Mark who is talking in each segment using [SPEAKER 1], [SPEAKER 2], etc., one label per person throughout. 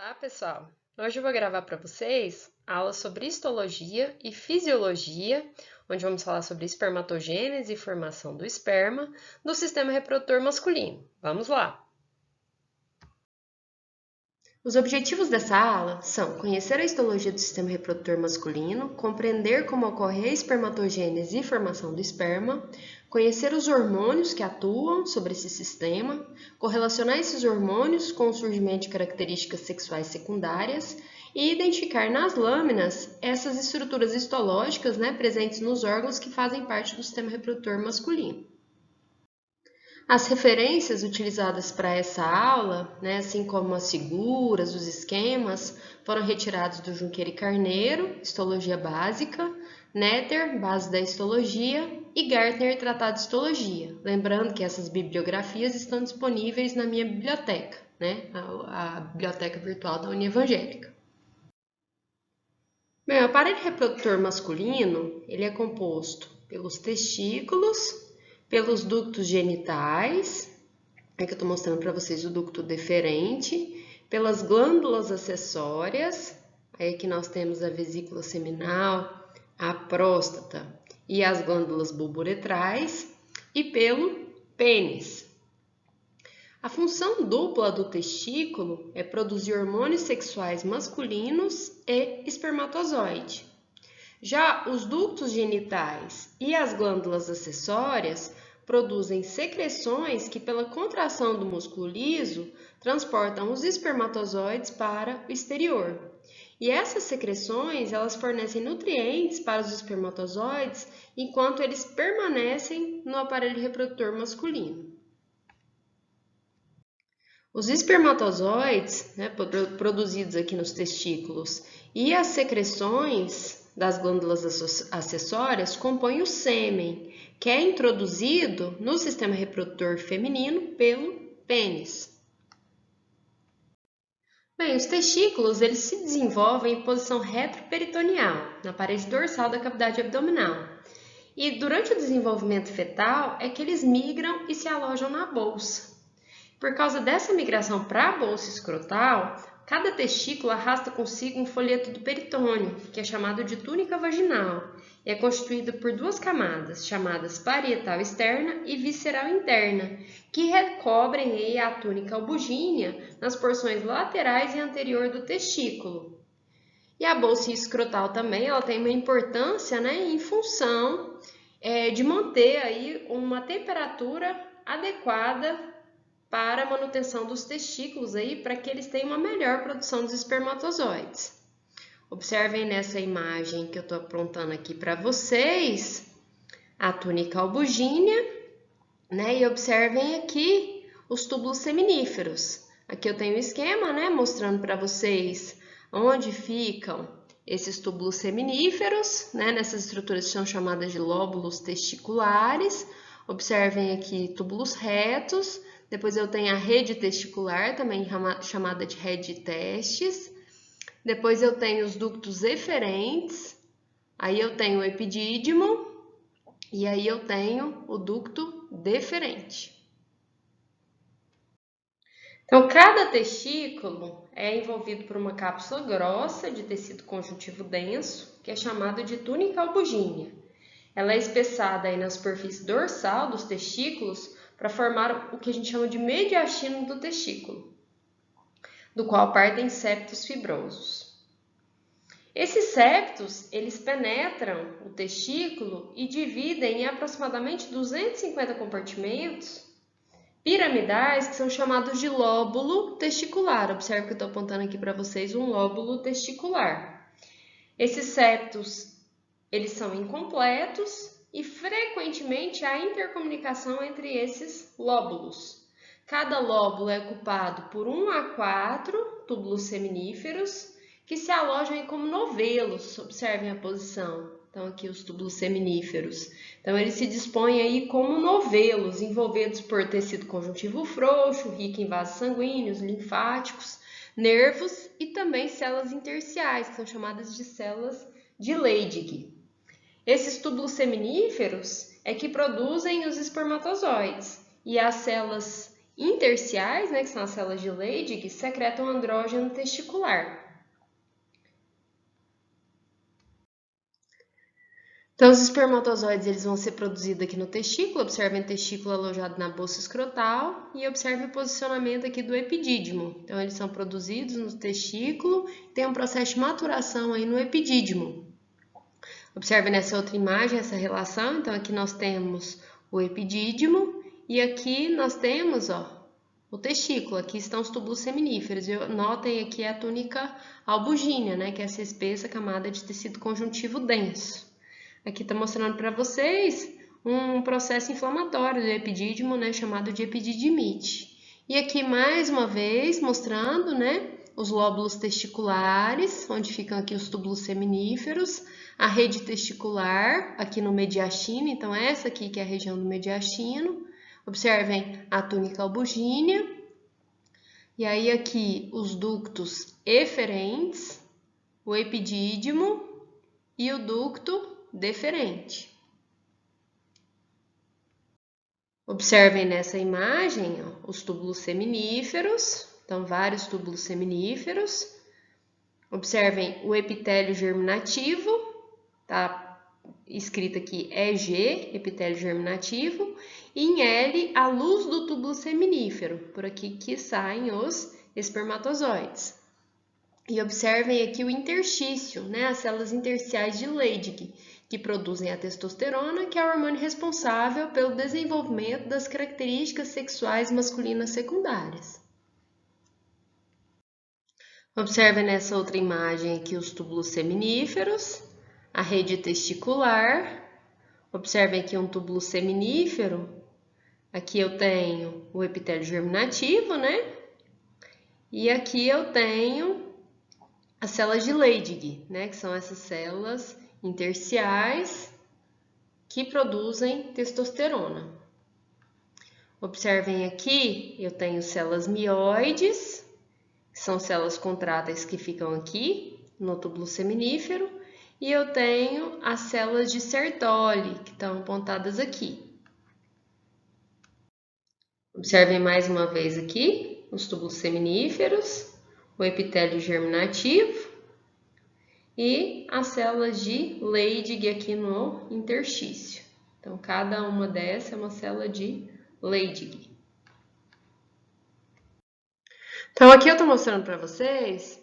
[SPEAKER 1] Olá, pessoal! Hoje eu vou gravar para vocês a aula sobre histologia e fisiologia, onde vamos falar sobre espermatogênese e formação do esperma do sistema reprodutor masculino. Vamos lá! Os objetivos dessa aula são conhecer a histologia do sistema reprodutor masculino, compreender como ocorre a espermatogênese e formação do esperma, conhecer os hormônios que atuam sobre esse sistema, correlacionar esses hormônios com o surgimento de características sexuais secundárias e identificar nas lâminas essas estruturas histológicas, presentes nos órgãos que fazem parte do sistema reprodutor masculino. As referências utilizadas para essa aula, assim como as figuras, os esquemas, foram retirados do Junqueira e Carneiro, Histologia Básica, Netter, Base da Histologia e Gartner, Tratado de Histologia. Lembrando que essas bibliografias estão disponíveis na minha biblioteca, a biblioteca virtual da União Evangélica. Bem, o aparelho reprodutor masculino, ele é composto pelos testículos, pelos ductos genitais, que eu estou mostrando para vocês o ducto deferente, pelas glândulas acessórias, aí aqui nós temos a vesícula seminal, a próstata e as glândulas bulbouretrais, e pelo pênis. A função dupla do testículo é produzir hormônios sexuais masculinos e espermatozoide. Já os ductos genitais e as glândulas acessórias produzem secreções que, pela contração do músculo liso, transportam os espermatozoides para o exterior. E essas secreções, elas fornecem nutrientes para os espermatozoides enquanto eles permanecem no aparelho reprodutor masculino. Os espermatozoides, produzidos aqui nos testículos, e as secreções das glândulas acessórias compõem o sêmen, que é introduzido no sistema reprodutor feminino pelo pênis. Bem, os testículos eles se desenvolvem em posição retroperitoneal, na parede dorsal da cavidade abdominal. E durante o desenvolvimento fetal é que eles migram e se alojam na bolsa. Por causa dessa migração para a bolsa escrotal, cada testículo arrasta consigo um folheto do peritônio, que é chamado de túnica vaginal, e é constituído por duas camadas, chamadas parietal externa e visceral interna, que recobrem a túnica albugínea nas porções laterais e anterior do testículo. E a bolsa escrotal também ela tem uma importância em função de manter aí uma temperatura adequada para a manutenção dos testículos, para que eles tenham uma melhor produção dos espermatozoides. Observem nessa imagem que eu estou apontando aqui para vocês a túnica albugínea, e observem aqui os túbulos seminíferos. Aqui eu tenho um esquema, mostrando para vocês onde ficam esses túbulos seminíferos, nessas estruturas que são chamadas de lóbulos testiculares. Observem aqui túbulos retos. Depois eu tenho a rede testicular, também chamada de rede de testes. Depois eu tenho os ductos eferentes. Aí eu tenho o epidídimo. E aí eu tenho o ducto deferente. Então, cada testículo é envolvido por uma cápsula grossa de tecido conjuntivo denso, que é chamado de túnica albugínea. Ela é espessada aí na superfície dorsal dos testículos para formar o que a gente chama de mediastino do testículo, do qual partem septos fibrosos. Esses septos, eles penetram o testículo e dividem em aproximadamente 250 compartimentos piramidais, que são chamados de lóbulo testicular. Observe que eu estou apontando aqui para vocês um lóbulo testicular. Esses septos, eles são incompletos e frequentemente há intercomunicação entre esses lóbulos. Cada lóbulo é ocupado por 1 a 4 túbulos seminíferos que se alojam como novelos. Observem a posição. Então, aqui os túbulos seminíferos. Então, eles se dispõem aí como novelos, envolvidos por tecido conjuntivo frouxo, rico em vasos sanguíneos, linfáticos, nervos e também células intersticiais, que são chamadas de células de Leydig. Esses túbulos seminíferos é que produzem os espermatozoides e as células intersticiais, né, que são as células de Leydig, secretam andrógeno testicular. Então, os espermatozoides eles vão ser produzidos aqui no testículo, observem o testículo alojado na bolsa escrotal e observem o posicionamento aqui do epidídimo. Então, eles são produzidos no testículo, tem um processo de maturação aí no epidídimo. Observe nessa outra imagem essa relação, então aqui nós temos o epidídimo e aqui nós temos, o testículo, aqui estão os túbulos seminíferos. Notem aqui a túnica albugínea, né, que é essa espessa camada de tecido conjuntivo denso. Aqui está mostrando para vocês um processo inflamatório do epidídimo, né, chamado de epididimite. E aqui mais uma vez mostrando, né, os lóbulos testiculares, onde ficam aqui os túbulos seminíferos, a rede testicular aqui no mediastino, então essa aqui que é a região do mediastino. Observem a túnica albugínea. E aí aqui os ductos eferentes, o epidídimo e o ducto deferente. Observem nessa imagem os túbulos seminíferos, então vários túbulos seminíferos. Observem o epitélio germinativo, tá escrito aqui EG, epitélio germinativo, e em L a luz do túbulo seminífero, por aqui que saem os espermatozoides. E observem aqui o interstício, né, as células intersticiais de Leydig, que produzem a testosterona, que é o hormônio responsável pelo desenvolvimento das características sexuais masculinas secundárias. Observem nessa outra imagem aqui os túbulos seminíferos, a rede testicular. Observem aqui um túbulo seminífero. Aqui eu tenho o epitélio germinativo, né? E aqui eu tenho as células de Leydig, né, que são essas células intersticiais que produzem testosterona. Observem aqui, eu tenho células mioides, que são células contráteis que ficam aqui no túbulo seminífero, e eu tenho as células de Sertoli, que estão apontadas aqui. Observem mais uma vez aqui os túbulos seminíferos, o epitélio germinativo e as células de Leydig aqui no interstício. Então, cada uma dessas é uma célula de Leydig. Então, aqui eu estou mostrando para vocês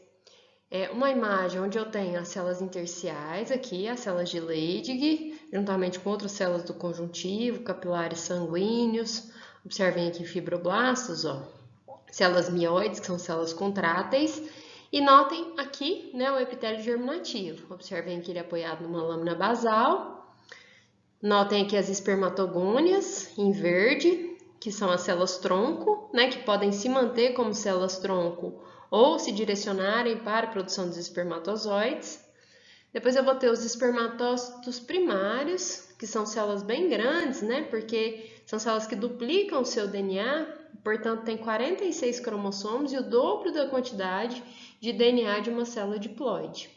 [SPEAKER 1] uma imagem onde eu tenho as células intersticiais aqui, as células de Leydig, juntamente com outras células do conjuntivo, capilares sanguíneos. Observem aqui fibroblastos, células mioides, que são células contráteis, e notem aqui, né, o epitélio germinativo. Observem que ele é apoiado numa lâmina basal. Notem aqui as espermatogônias em verde, que são as células tronco, né, que podem se manter como células tronco ou se direcionarem para a produção dos espermatozoides. Depois eu vou ter os espermatócitos primários, que são células bem grandes, né, porque são células que duplicam o seu DNA, portanto, tem 46 cromossomos e o dobro da quantidade de DNA de uma célula diploide.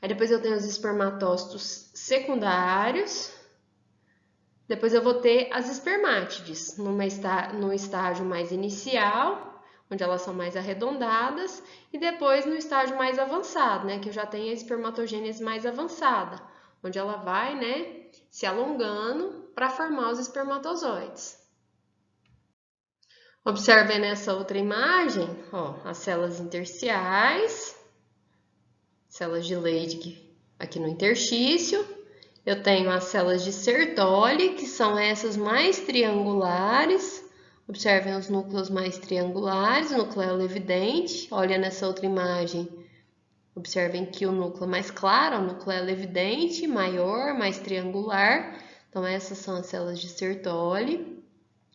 [SPEAKER 1] Aí depois eu tenho os espermatócitos secundários. Depois eu vou ter as espermátides, no estágio mais inicial, onde elas são mais arredondadas, e depois no estágio mais avançado, né, que eu já tenho a espermatogênese mais avançada, onde ela vai, né, se alongando para formar os espermatozoides. Observem nessa outra imagem, as células intersticiais, células de Leydig aqui no interstício. Eu tenho as células de Sertoli, que são essas mais triangulares. Observem os núcleos mais triangulares, nucleolo evidente. Olha nessa outra imagem. Observem que o núcleo mais claro, o nucleolo evidente, maior, mais triangular. Então, essas são as células de Sertoli.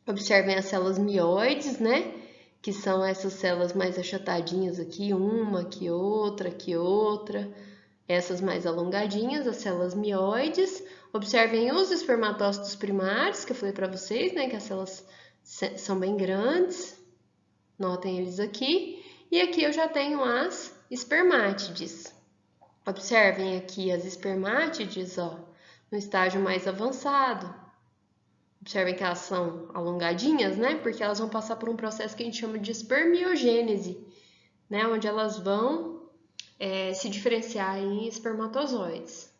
[SPEAKER 1] Observem as células mioides, né? Que são essas células mais achatadinhas aqui, uma, aqui outra, aqui outra. Essas mais alongadinhas, as células mioides. Observem os espermatócitos primários, que eu falei para vocês, né? Que as células são bem grandes. Notem eles aqui. E aqui eu já tenho as espermátides. Observem aqui as espermátides, no estágio mais avançado. Observem que elas são alongadinhas, né? Porque elas vão passar por um processo que a gente chama de espermiogênese, né? Onde elas vão se diferenciar em espermatozoides.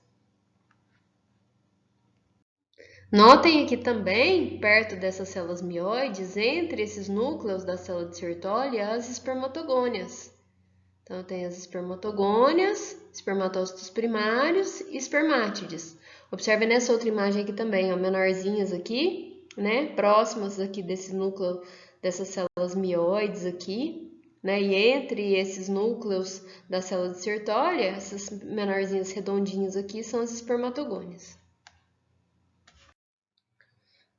[SPEAKER 1] Notem aqui também, perto dessas células mioides, entre esses núcleos da célula de Sertoli, as espermatogônias. Então, tem as espermatogônias, espermatócitos primários e espermátides. Observe nessa outra imagem aqui também, ó, menorzinhas aqui, né? Próximas aqui desse núcleo, dessas células mioides aqui, né? E entre esses núcleos da célula de Sertoli, essas menorzinhas redondinhas aqui são as espermatogônias.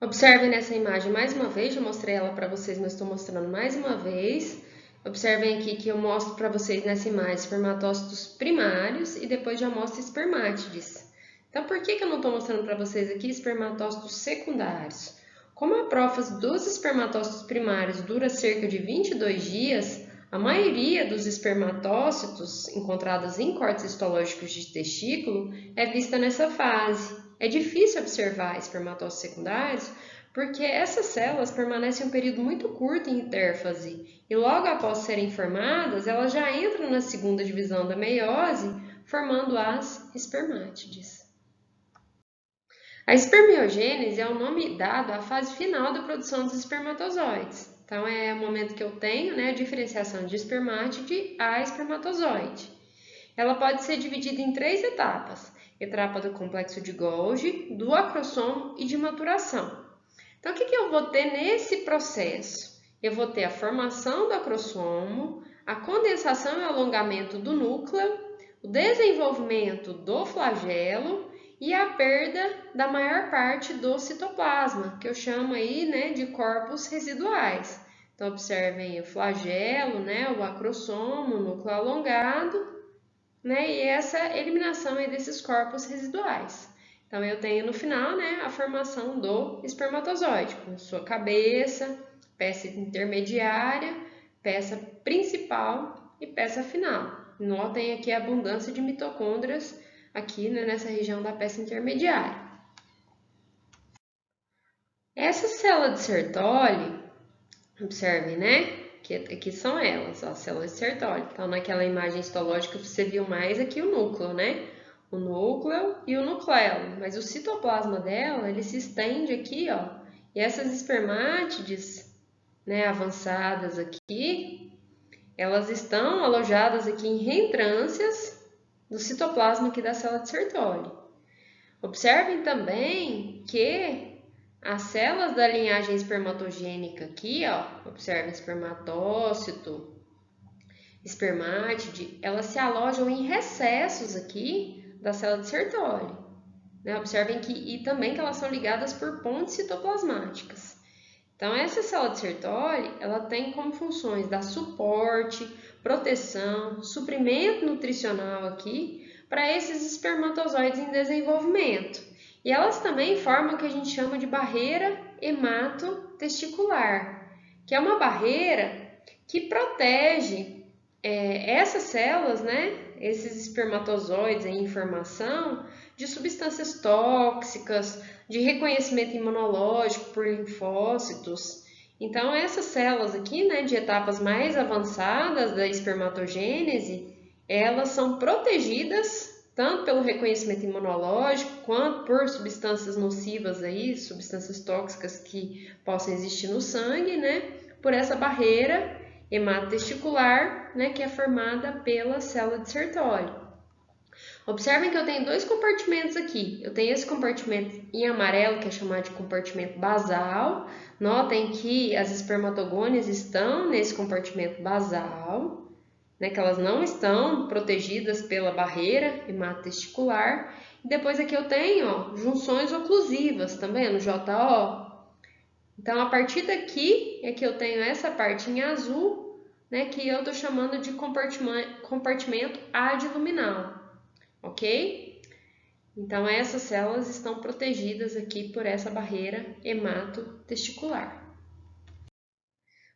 [SPEAKER 1] Observem nessa imagem mais uma vez, já mostrei ela para vocês, mas estou mostrando mais uma vez. Observem aqui que eu mostro para vocês nessa imagem espermatócitos primários e depois já mostro espermátides. Então, por que eu não estou mostrando para vocês aqui espermatócitos secundários? Como a prófase dos espermatócitos primários dura cerca de 22 dias, a maioria dos espermatócitos encontrados em cortes histológicos de testículo é vista nessa fase. É difícil observar espermatócitos secundários porque essas células permanecem um período muito curto em intérfase e logo após serem formadas, elas já entram na segunda divisão da meiose, formando as espermátides. A espermiogênese é o nome dado à fase final da produção dos espermatozoides. Então, é o momento que eu tenho, né, a diferenciação de espermátide a espermatozoide. Ela pode ser dividida em 3 etapas: etapa do complexo de Golgi, do acrossomo e de maturação. Então, o que eu vou ter nesse processo? Eu vou ter a formação do acrossomo, a condensação e alongamento do núcleo, o desenvolvimento do flagelo e a perda da maior parte do citoplasma, que eu chamo aí, né, de corpos residuais. Então, observem o flagelo, né, o acrossomo, o núcleo alongado, né, e essa eliminação aí desses corpos residuais. Então, eu tenho no final, né, a formação do espermatozoide, com sua cabeça, peça intermediária, peça principal e peça final. Notem aqui a abundância de mitocôndrias aqui, né, nessa região da peça intermediária. Essa célula de Sertoli, observem, né, que aqui são elas, ó, células de Sertoli. Então, naquela imagem histológica você viu mais aqui o núcleo, né? O núcleo e o nucleolo, mas o citoplasma dela, ele se estende aqui, ó, e essas espermátides, né, avançadas aqui, elas estão alojadas aqui em reentrâncias do citoplasma aqui da célula de Sertoli. Observem também que as células da linhagem espermatogênica aqui, ó, observem espermatócito, espermátide, elas se alojam em recessos aqui da célula de Sertoli. Né? Observem que e também que elas são ligadas por pontes citoplasmáticas. Então, essa célula de Sertoli, ela tem como funções dar suporte, proteção, suprimento nutricional aqui para esses espermatozoides em desenvolvimento. E elas também formam o que a gente chama de barreira hematotesticular, que é uma barreira que protege essas células, né, esses espermatozoides em formação, de substâncias tóxicas, de reconhecimento imunológico por linfócitos. Então, essas células aqui, né, de etapas mais avançadas da espermatogênese, elas são protegidas tanto pelo reconhecimento imunológico, quanto por substâncias nocivas aí, substâncias tóxicas que possam existir no sangue, né, por essa barreira hematotesticular, né, que é formada pela célula de Sertoli. Observem que eu tenho 2 compartimentos aqui. Eu tenho esse compartimento em amarelo, que é chamado de compartimento basal. Notem que as espermatogônias estão nesse compartimento basal, né, que elas não estão protegidas pela barreira hematotesticular. E depois aqui eu tenho, ó, junções oclusivas, tá vendo? JO. Então, a partir daqui é que eu tenho essa parte em azul, né, que eu estou chamando de compartimento adiluminal, ok? Então, essas células estão protegidas aqui por essa barreira hematotesticular.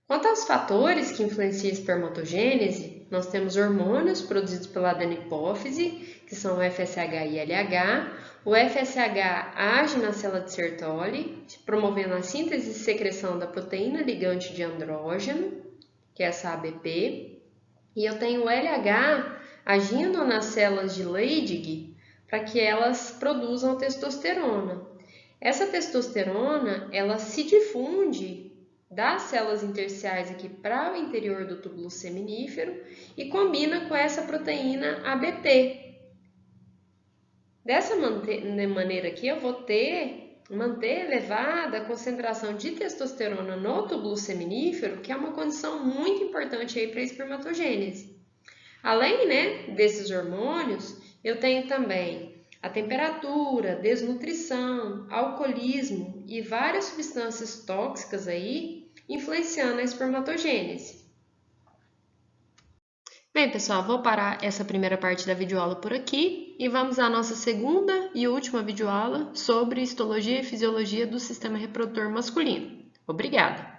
[SPEAKER 1] Quanto aos fatores que influenciam a espermatogênese, nós temos hormônios produzidos pela adenohipófise, que são o FSH e LH. O FSH age na célula de Sertoli, promovendo a síntese e secreção da proteína ligante de andrógeno, que é essa ABP. E eu tenho o LH agindo nas células de Leydig para que elas produzam testosterona. Essa testosterona, ela se difunde das células intersticiais aqui para o interior do túbulo seminífero e combina com essa proteína ABP. Dessa maneira aqui, eu vou manter elevada a concentração de testosterona no túbulo seminífero, que é uma condição muito importante aí para a espermatogênese. Além, desses hormônios, eu tenho também a temperatura, desnutrição, alcoolismo e várias substâncias tóxicas aí influenciando a espermatogênese. Bem, pessoal, vou parar essa primeira parte da videoaula por aqui e vamos à nossa segunda e última videoaula sobre histologia e fisiologia do sistema reprodutor masculino. Obrigada!